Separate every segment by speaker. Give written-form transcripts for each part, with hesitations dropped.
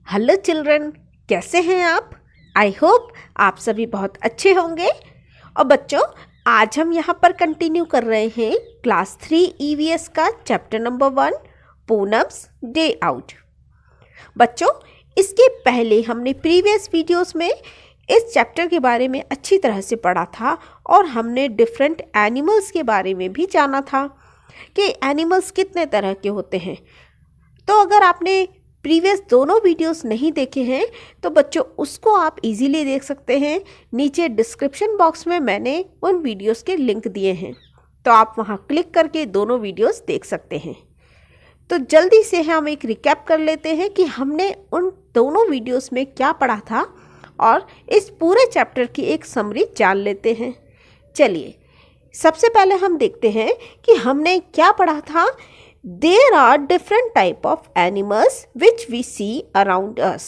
Speaker 1: Hello children, कैसे हैं आप? आई होप आप सभी बहुत अच्छे होंगे। और बच्चों, आज हम यहाँ पर कंटिन्यू कर रहे हैं क्लास 3 EVS का chapter number 1 Poonam's day out. बच्चों, इसके पहले हमने प्रीवियस वीडियोस में इस चैप्टर के बारे में अच्छी तरह से पढ़ा था और हमने डिफरेंट एनिमल्स के बारे में भी जाना था कि एनिमल्स कितने तरह के होते हैं। तो अगर आपने प्रीवियस दोनों वीडियोस नहीं देखे हैं तो बच्चों उसको आप इजीली देख सकते हैं। नीचे डिस्क्रिप्शन बॉक्स में मैंने उन वीडियोस के लिंक दिए हैं, तो आप वहां क्लिक करके दोनों वीडियोस देख सकते हैं। तो जल्दी से हम एक रिकैप कर लेते हैं कि हमने उन दोनों वीडियोस में क्या पढ़ा था और इस पूरे चैप्टर की एक समरी जान लेते हैं। चलिए, सबसे पहले हम देखते हैं कि हमने क्या पढ़ा था। There are different type of animals which we see around us.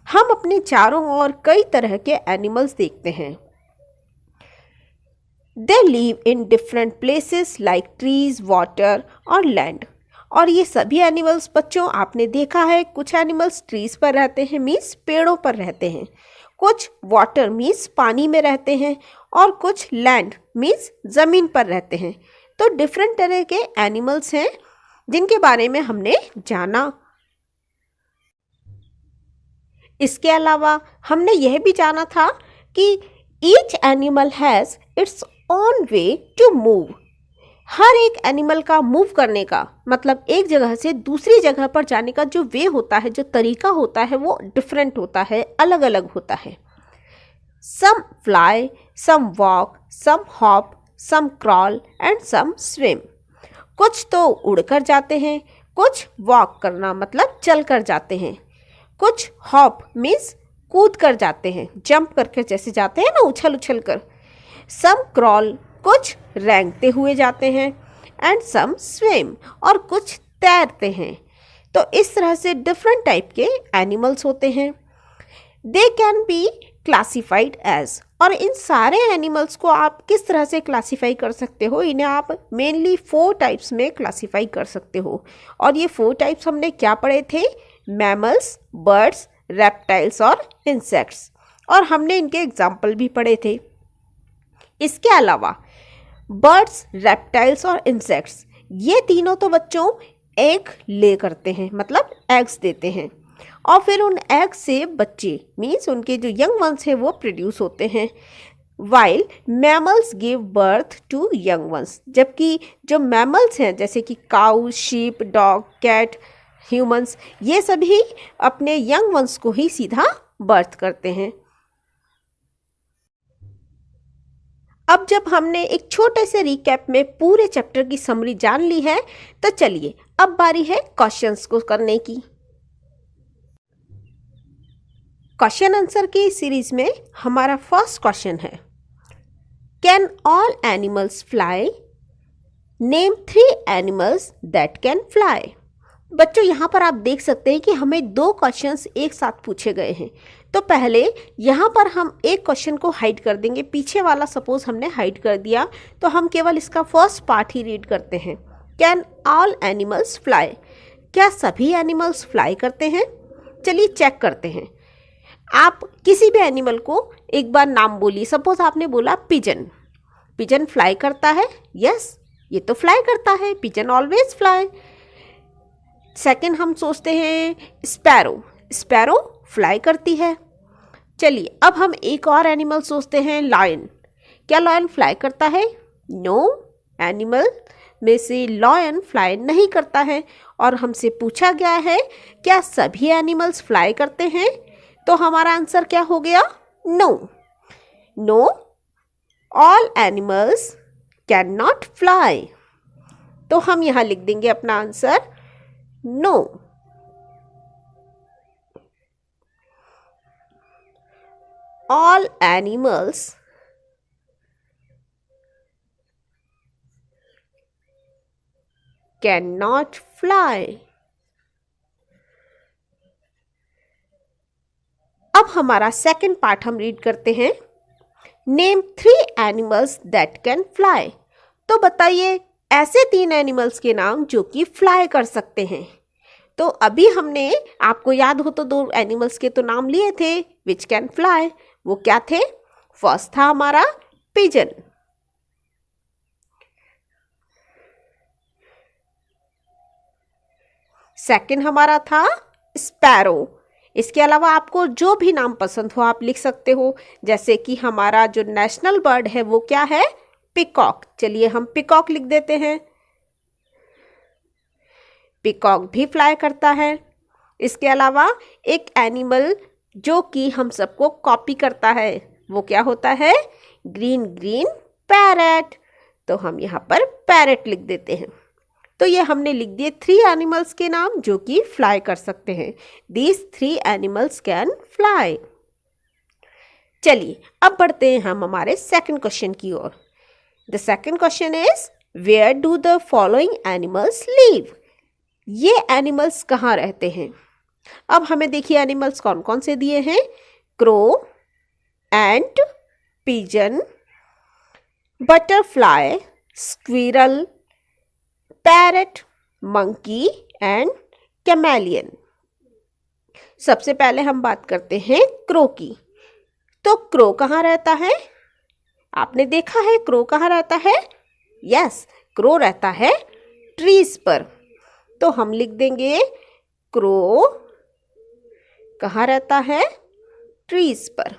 Speaker 1: हम अपने चारों ओर कई तरह के एनिमल्स देखते हैं। They live in different places like trees, water और land. और ये सभी एनिमल्स बच्चों आपने देखा है, कुछ एनिमल्स ट्रीज पर रहते हैं, मीन्स पेड़ों पर रहते हैं, कुछ वाटर मीन्स पानी में रहते हैं और कुछ लैंड मीन्स ज़मीन पर रहते हैं। तो डिफरेंट तरह के एनिमल्स हैं जिनके बारे में हमने जाना। इसके अलावा हमने यह भी जाना था कि each animal has its own way to move. हर एक एनिमल का मूव करने का मतलब एक जगह से दूसरी जगह पर जाने का जो वे होता है, जो तरीका होता है, वो डिफरेंट होता है, अलग अलग होता है। Some fly, some walk, some hop, some crawl and some swim. कुछ तो उड़कर जाते हैं, कुछ वॉक करना मतलब चल कर जाते हैं, कुछ हॉप मीन्स कूद कर जाते हैं, जंप करके जैसे जाते हैं ना, उछल उछल कर। सम क्रॉल, कुछ रेंगते हुए जाते हैं, एंड सम स्विम, और कुछ तैरते हैं। तो इस तरह से डिफरेंट टाइप के एनिमल्स होते हैं। They can be classified as, और इन सारे एनिमल्स को आप किस तरह से क्लासीफाई कर सकते हो? इन्हें आप मेनली 4 टाइप्स में क्लासीफाई कर सकते हो। और ये 4 टाइप्स हमने क्या पढ़े थे? मैमल्स, बर्ड्स, रेप्टाइल्स और इंसेक्ट्स। और हमने इनके एग्जाम्पल भी पढ़े थे। इसके अलावा बर्ड्स, रेप्टाइल्स और इंसेक्ट्स, ये तीनों तो बच्चों एग ले करते हैं, मतलब एग्स देते हैं, और फिर उन एग से बच्चे मीन्स उनके जो यंग वंस हैं वो प्रोड्यूस होते हैं। While mammals give birth to young ones, जबकि जो मैमल्स हैं जैसे कि cow, sheep, dog, cat, humans, ये सभी अपने यंग वंस को ही सीधा बर्थ करते हैं। अब जब हमने एक छोटे से रिकैप में पूरे चैप्टर की समरी जान ली है, तो चलिए अब बारी है क्वेश्चंस को करने की। क्वेश्चन आंसर की सीरीज में हमारा फर्स्ट क्वेश्चन है, can all animals fly? Name 3 animals that can fly. बच्चों, यहाँ पर आप देख सकते हैं कि हमें 2 क्वेश्चंस एक साथ पूछे गए हैं। तो पहले यहाँ पर हम एक क्वेश्चन को हाइड कर देंगे, पीछे वाला सपोज हमने हाइड कर दिया, तो हम केवल इसका फर्स्ट पार्ट ही रीड करते हैं। Can all animals fly? क्या सभी एनिमल्स फ्लाई करते हैं? चलिए चेक करते हैं। आप किसी भी एनिमल को एक बार नाम बोलिए। सपोज आपने बोला पिजन। पिजन फ्लाई करता है? यस, ये तो फ्लाई करता है, पिजन ऑलवेज फ्लाई। सेकंड हम सोचते हैं स्पैरो। स्पैरो फ्लाई करती है। चलिए अब हम एक और एनिमल सोचते हैं, लायन। क्या लायन फ्लाई करता है? नो, एनिमल में से लायन फ्लाई नहीं करता है। और हमसे पूछा गया है क्या सभी एनिमल्स फ्लाई करते हैं? तो हमारा आंसर क्या हो गया? No. No, all animals can not fly. तो हम यहां लिख देंगे अपना answer no. All animals can not fly. अब हमारा सेकंड पार्ट हम रीड करते हैं, name 3 animals that can fly. तो बताइए ऐसे 3 एनिमल्स के नाम जो कि फ्लाई कर सकते हैं। तो अभी हमने, आपको याद हो तो, 2 एनिमल्स के तो नाम लिए थे विच कैन फ्लाई। वो क्या थे? फर्स्ट था हमारा पिजन, सेकंड हमारा था स्पैरो। इसके अलावा आपको जो भी नाम पसंद हो आप लिख सकते हो, जैसे कि हमारा जो नेशनल बर्ड है वो क्या है? पिकॉक। चलिए हम पिकॉक लिख देते हैं। पिकॉक भी फ्लाई करता है। इसके अलावा एक एनिमल जो कि हम सबको कॉपी करता है वो क्या होता है? Green green parrot. तो हम यहाँ पर पैरेट लिख देते हैं। तो ये हमने लिख दिए 3 एनिमल्स के नाम जो कि फ्लाई कर सकते हैं। These 3 animals can fly. चलिए अब बढ़ते हैं हम हमारे सेकंड क्वेश्चन की ओर। The second question is where do the following animals live? ये एनिमल्स कहाँ रहते हैं? अब हमें देखिए एनिमल्स कौन कौन से दिए हैं। Crow, ant, pigeon, butterfly, squirrel, parrot, monkey and chameleon. सबसे पहले हम बात करते हैं क्रो की। तो क्रो कहाँ रहता है? आपने देखा है क्रो कहाँ रहता है? यस, क्रो रहता है ट्रीज पर। तो हम लिख देंगे क्रो कहाँ रहता है? ट्रीज पर।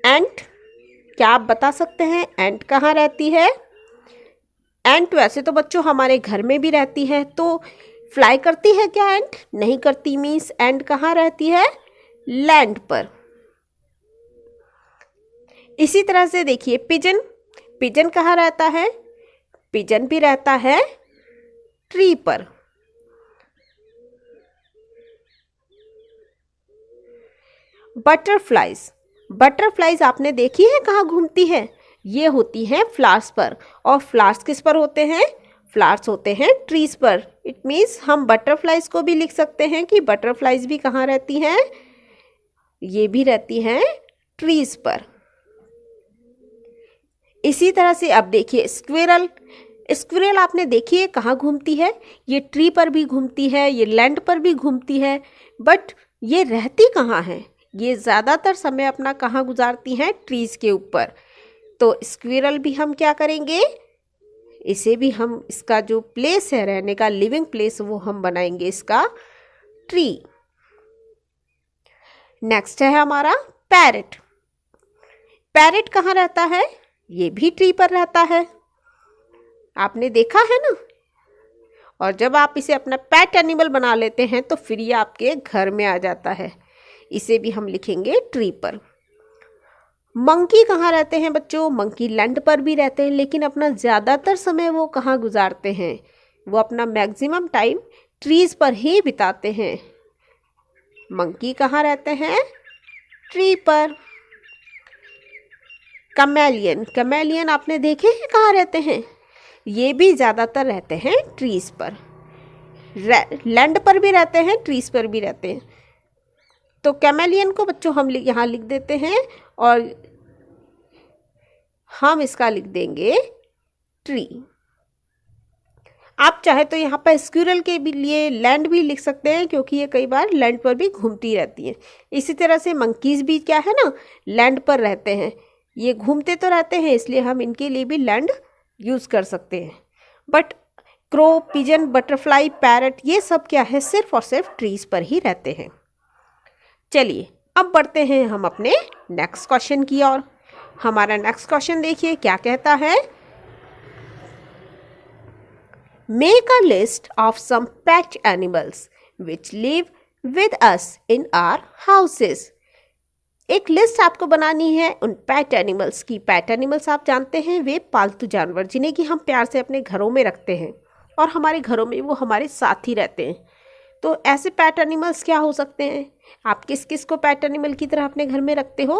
Speaker 1: एंट, क्या आप बता सकते हैं एंट कहाँ रहती है? एंट वैसे तो बच्चों हमारे घर में भी रहती है, तो फ्लाई करती है क्या एंट? नहीं करती। मीन्स एंट कहाँ रहती है? लैंड पर। इसी तरह से देखिए पिजन, पिजन कहाँ रहता है? पिजन भी रहता है ट्री पर। बटरफ्लाइज, बटरफ्लाइज आपने देखी है कहाँ घूमती है? ये होती हैं फ्लावर्स पर। और फ्लावर्स किस पर होते हैं? फ्लावर्स होते हैं ट्रीज पर। इट मीन्स हम बटरफ्लाइज को भी लिख सकते हैं कि बटरफ्लाइज भी कहाँ रहती हैं? ये भी रहती हैं ट्रीज पर। इसी तरह से अब देखिए स्क्विरल, स्क्विरल आपने देखी है कहाँ घूमती है? ये ट्री पर भी घूमती है, ये लैंड पर भी घूमती है, बट ये रहती कहाँ है? ये ज़्यादातर समय अपना कहाँ गुजारती हैं? ट्रीज के ऊपर। तो स्क्विरल भी हम क्या करेंगे? इसे भी हम, इसका जो प्लेस है रहने का, लिविंग प्लेस, वो हम बनाएंगे इसका ट्री। नेक्स्ट है हमारा पैरट। पैरट कहाँ रहता है? ये भी ट्री पर रहता है, आपने देखा है ना। और जब आप इसे अपना पेट एनिमल बना लेते हैं तो फिर ये आपके घर में आ जाता है। इसे भी हम लिखेंगे ट्री पर। मंकी कहाँ रहते हैं बच्चों? मंकी लैंड पर भी रहते हैं, लेकिन अपना ज़्यादातर समय वो कहाँ गुजारते हैं? वो अपना मैक्सिमम टाइम ट्रीज पर ही बिताते हैं। मंकी कहाँ रहते हैं? ट्री पर। कैमेलियन, कैमेलियन आपने देखे हैं कहाँ रहते हैं? ये भी ज़्यादातर रहते हैं ट्रीज पर। लैंड पर भी रहते हैं, ट्रीज पर भी रहते हैं। तो कैमेलियन को बच्चों हम यहाँ लिख देते हैं और हम इसका लिख देंगे ट्री। आप चाहे तो यहाँ पर स्क्विरल के भी लिए लैंड भी लिख सकते हैं, क्योंकि ये कई बार लैंड पर भी घूमती रहती हैं। इसी तरह से मंकीज भी क्या है ना, लैंड पर रहते हैं। ये घूमते तो रहते हैं, इसलिए हम इनके लिए भी लैंड यूज़ कर सकते हैं। But crow, pigeon, butterfly, parrot, ये सब क्या है? सिर्फ और सिर्फ ट्रीज पर ही रहते हैं। चलिए अब बढ़ते हैं हम अपने नेक्स्ट क्वेश्चन की ओर। हमारा नेक्स्ट क्वेश्चन देखिए क्या कहता है। Make a list of some pet animals which live with us in our houses. एक लिस्ट आपको बनानी है उन पेट एनिमल्स की। पेट एनिमल्स आप जानते हैं वे पालतू जानवर जिन्हें कि हम प्यार से अपने घरों में रखते हैं और हमारे घरों में वो हमारे साथ ही रहते हैं। तो ऐसे पेट एनिमल्स क्या हो सकते हैं? आप किस किस को पेट एनिमल की तरह अपने घर में रखते हो?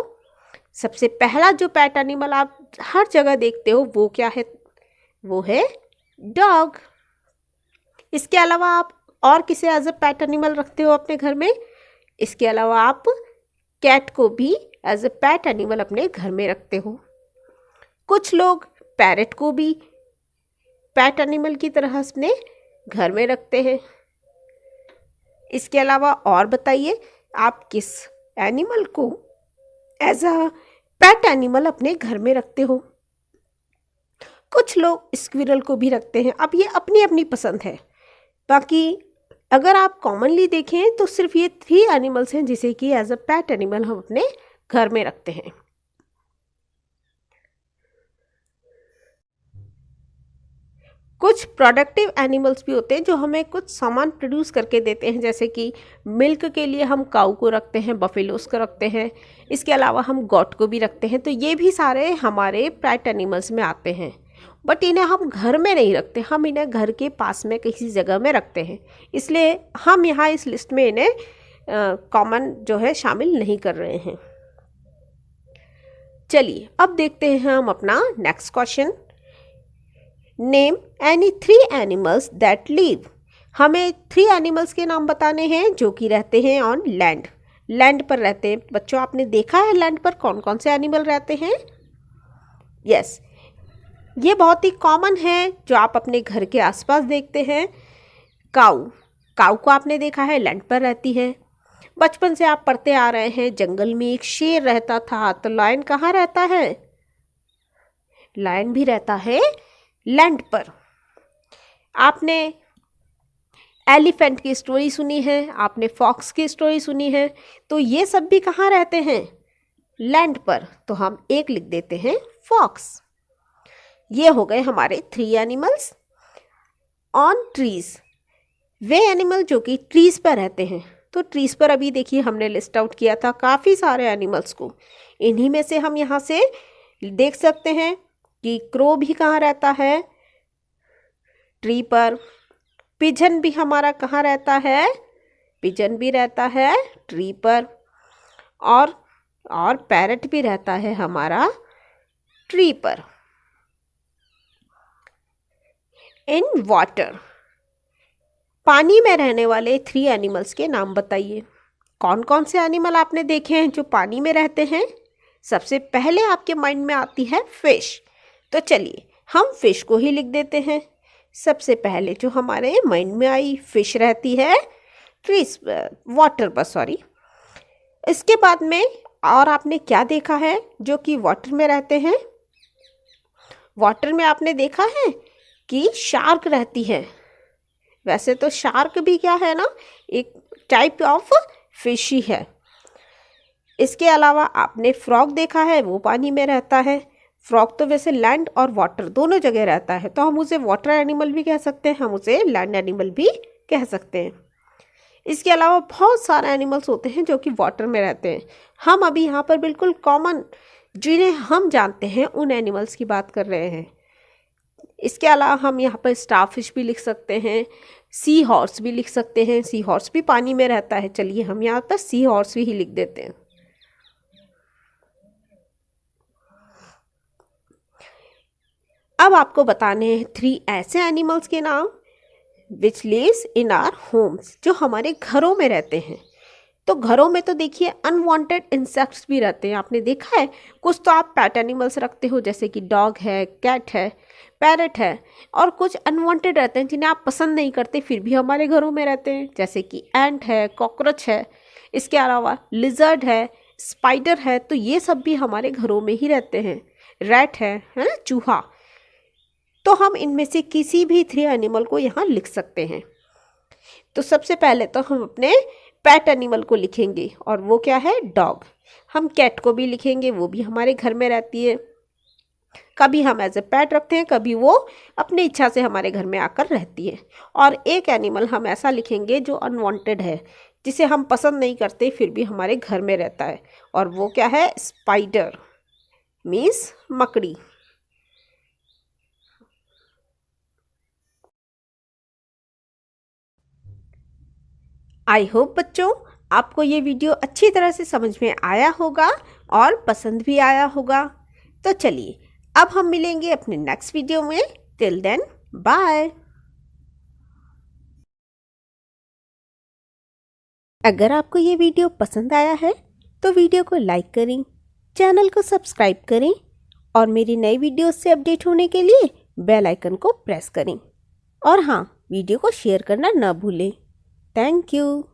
Speaker 1: सबसे पहला जो पेट एनिमल आप हर जगह देखते हो वो क्या है? वो है डॉग। इसके अलावा आप और किसे एज अ पेट एनिमल रखते हो अपने घर में? इसके अलावा आप कैट को भी एज अ पेट एनिमल अपने घर में रखते हो। कुछ लोग पैरट को भी पेट एनिमल की तरह अपने घर में रखते हैं। इसके अलावा और बताइए, आप किस एनिमल को एज अ पेट एनिमल अपने घर में रखते हो? कुछ लोग स्क्विरल को भी रखते हैं, अब ये अपनी अपनी पसंद है। बाकी अगर आप कॉमनली देखें तो सिर्फ ये 3 एनिमल्स हैं जिसे कि एज अ पेट एनिमल हम अपने घर में रखते हैं। कुछ प्रोडक्टिव एनिमल्स भी होते हैं जो हमें कुछ सामान प्रोड्यूस करके देते हैं, जैसे कि मिल्क के लिए हम काऊ को रखते हैं, बफेलोस को रखते हैं। इसके अलावा हम गॉट को भी रखते हैं। तो ये भी सारे हमारे पेट एनिमल्स में आते हैं, बट इन्हें हम घर में नहीं रखते, हम इन्हें घर के पास में किसी जगह में रखते हैं। इसलिए हम यहाँ इस लिस्ट में इन्हें कॉमन जो है शामिल नहीं कर रहे हैं। चलिए अब देखते हैं हम अपना next question. Name any 3 animals that live. हमें 3 एनिमल्स के नाम बताने हैं जो कि रहते हैं ऑन लैंड, लैंड पर रहते हैं। बच्चों, आपने देखा है लैंड पर कौन कौन से एनिमल रहते हैं? यस, ये बहुत ही कॉमन है जो आप अपने घर के आसपास देखते हैं। काऊ, काऊ को आपने देखा है लैंड पर रहती है। बचपन से आप पढ़ते आ रहे हैं जंगल में एक शेर रहता था, तो लायन कहाँ रहता है? लायन भी रहता है लैंड पर। आपने एलिफेंट की स्टोरी सुनी है, आपने फॉक्स की स्टोरी सुनी है, तो ये सब भी कहाँ रहते हैं? लैंड पर। तो हम एक लिख देते हैं फॉक्स। ये हो गए हमारे 3 animals. On trees, way animal जो कि ट्रीज पर रहते हैं। तो ट्रीज पर अभी देखिए हमने लिस्ट आउट किया था काफ़ी सारे एनिमल्स को। इन्हीं में से हम यहाँ से देख सकते हैं कि क्रो भी कहाँ रहता है? ट्री पर। पिजन भी हमारा कहाँ रहता है? पिजन भी रहता है ट्री पर। और पैरट भी रहता है हमारा ट्री पर। इन वाटर, पानी में रहने वाले 3 एनिमल्स के नाम बताइए। कौन कौन से एनिमल आपने देखे हैं जो पानी में रहते हैं? सबसे पहले आपके माइंड में आती है फिश। तो चलिए हम फिश को ही लिख देते हैं। सबसे पहले जो हमारे माइंड में आई फिश रहती है ट्रीज, वाटर पर, सॉरी। इसके बाद में और आपने क्या देखा है जो कि वाटर में रहते हैं? वाटर में आपने देखा है कि शार्क रहती है। वैसे तो शार्क भी क्या है ना, एक टाइप ऑफ फिश ही है। इसके अलावा आपने फ्रॉग देखा है, वो पानी में रहता है। फ्रॉग तो वैसे लैंड और वाटर दोनों जगह रहता है, तो हम उसे वाटर एनिमल भी कह सकते हैं, हम उसे लैंड एनिमल भी कह सकते हैं। इसके अलावा बहुत सारे एनिमल्स होते हैं जो कि वाटर में रहते हैं। हम अभी यहाँ पर बिल्कुल कॉमन जिन्हें हम जानते हैं उन एनिमल्स की बात कर रहे हैं। इसके अलावा हम यहाँ पर स्टारफिश भी लिख सकते हैं, सी हॉर्स भी लिख सकते हैं। सी हॉर्स भी पानी में रहता है। चलिए हम यहाँ पर सी हॉर्स भी ही लिख देते हैं। अब आपको बताने हैं 3 ऐसे एनिमल्स के नाम विच लिव्स इन आवर होम्स, जो हमारे घरों में रहते हैं। तो घरों में तो देखिए अनवांटेड इंसेक्ट्स भी रहते हैं। आपने देखा है कुछ तो आप पेट एनिमल्स रखते हो, जैसे कि डॉग है, कैट है, पैरट है, और कुछ अनवांटेड रहते हैं जिन्हें आप पसंद नहीं करते फिर भी हमारे घरों में रहते हैं, जैसे कि एंट है, कॉकरोच है। इसके अलावा लिजर्ड है, स्पाइडर है, तो ये सब भी हमारे घरों में ही रहते हैं। रैट है ना, चूहा। तो हम इनमें से किसी भी 3 एनिमल को यहाँ लिख सकते हैं। तो सबसे पहले तो हम अपने पेट एनिमल को लिखेंगे, और वो क्या है? डॉग। हम कैट को भी लिखेंगे, वो भी हमारे घर में रहती है। कभी हम एज ए पेट रखते हैं, कभी वो अपनी इच्छा से हमारे घर में आकर रहती है। और एक एनिमल हम ऐसा लिखेंगे जो अनवांटेड है, जिसे हम पसंद नहीं करते फिर भी हमारे घर में रहता है, और वो क्या है? स्पाइडर, मीन्स मकड़ी। आई होप बच्चों आपको ये वीडियो अच्छी तरह से समझ में आया होगा और पसंद भी आया होगा। तो चलिए अब हम मिलेंगे अपने नेक्स्ट वीडियो में। Till then bye. अगर आपको ये वीडियो पसंद आया है तो वीडियो को लाइक करें, चैनल को सब्सक्राइब करें, और मेरी नई वीडियोस से अपडेट होने के लिए बेल आइकन को प्रेस करें। और हाँ, वीडियो को शेयर करना ना भूलें। Thank you.